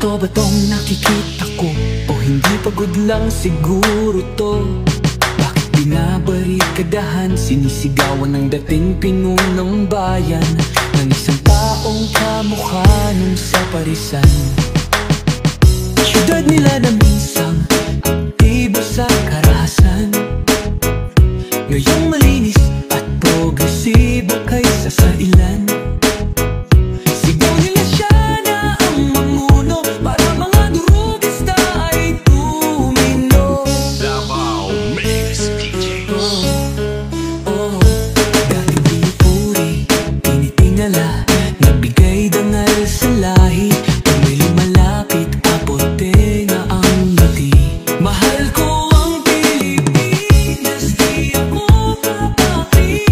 Totoo ba tong nakikita ko? O hindi pagod lang siguro to? Bakit binabarikadahan, sinisigawan ng dating pinunong bayan ng isang taong kamukha nung sa parisan? Syudad nila na minsang aktibo sa karahasan, ngayong malinis at progresibo kaysa sa ilan. Sigaw nila siya na ang manguno para mga durugista ay tumino. Davao Mix DJ. Dating pinupuri, tinitingala, nagbigay dangal sa lahi. Pag may lumalapit, apote na ang ngiti. Mahal ko ang Pilipinas, di ako papaki.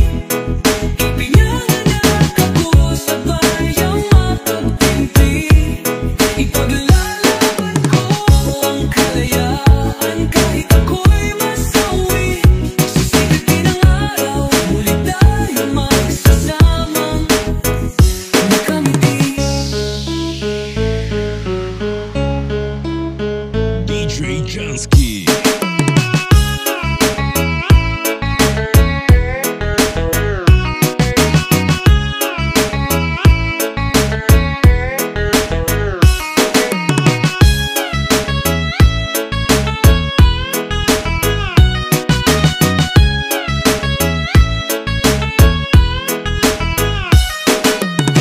Ipinanganak ako sa bayang mapagtinti. Ipaglalaban ko ang kalayaan kahit ako'y masawi. Sisigatin ang araw, muli tayo magsasamang nakamiti. DJ Jansky.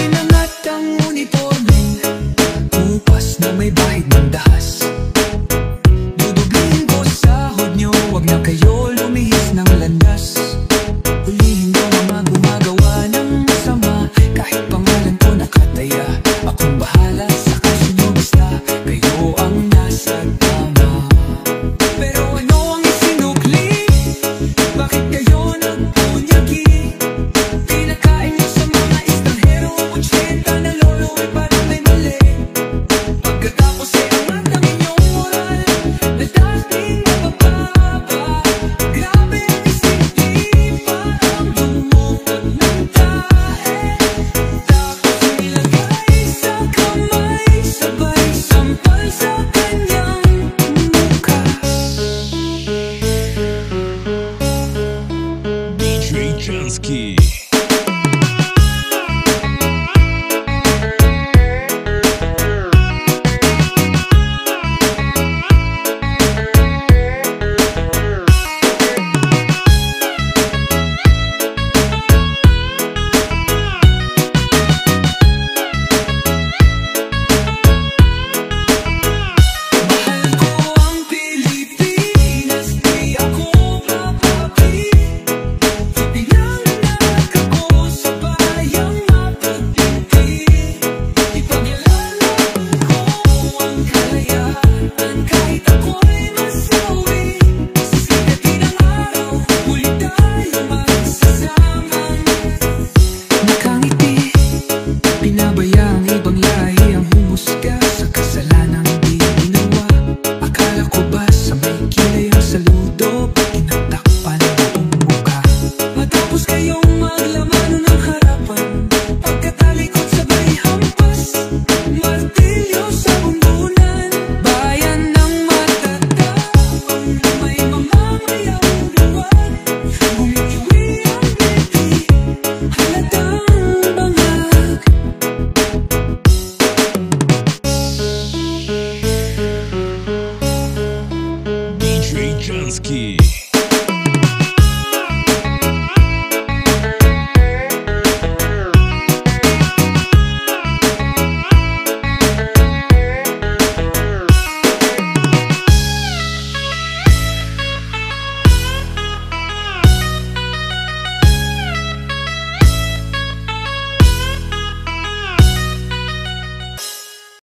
Inangat ang uniformeng upas na may bahid ng dahas. Dudublihin ko sahod nyo, wag na kayo lumihis ng landas. Hulihin nyo mga gumagawa ng masama, kahit pangalan ko nakataya. Akong bahala sa kaso nyo, basta kayo ang nasa tama. Pero ano ang isinukli? Bakit kayo nagpunyagi? Pinakain nyo sa mga estranghero, 80 na lolo ay parang may mali. Pagkatapos ay angat ang inyong moral na dating mabababa. Grabe ang isipin, parang dumukot ng tae. Tapos nilagay sa kamay, sabay sampal sa kanyang mukha. DJ Jansky. Mahal ko ang Pilipinas, di ako papaki. Ipinanganak ako sa bayang mapagtinti. Ipaglalaban ko ang kalayaan kahit ako'y masawi. Sisigatin ang araw, muli tayo magsasamang nakangiti. Pinabaya ang ibang lahi ang humusga sa kasalanang di ginawa. Akala ko ba sa may kilay ang saludo, pag tinatakpan buong mukha? Matapos kayong maglamano ng harapan, pagkatalikod sabay hampas, martilyo sa bundunan. Bayan ng matatapang na may mamamayang luwag, bumitiwi ang ngiti, halatang bangag. DJ Jansky.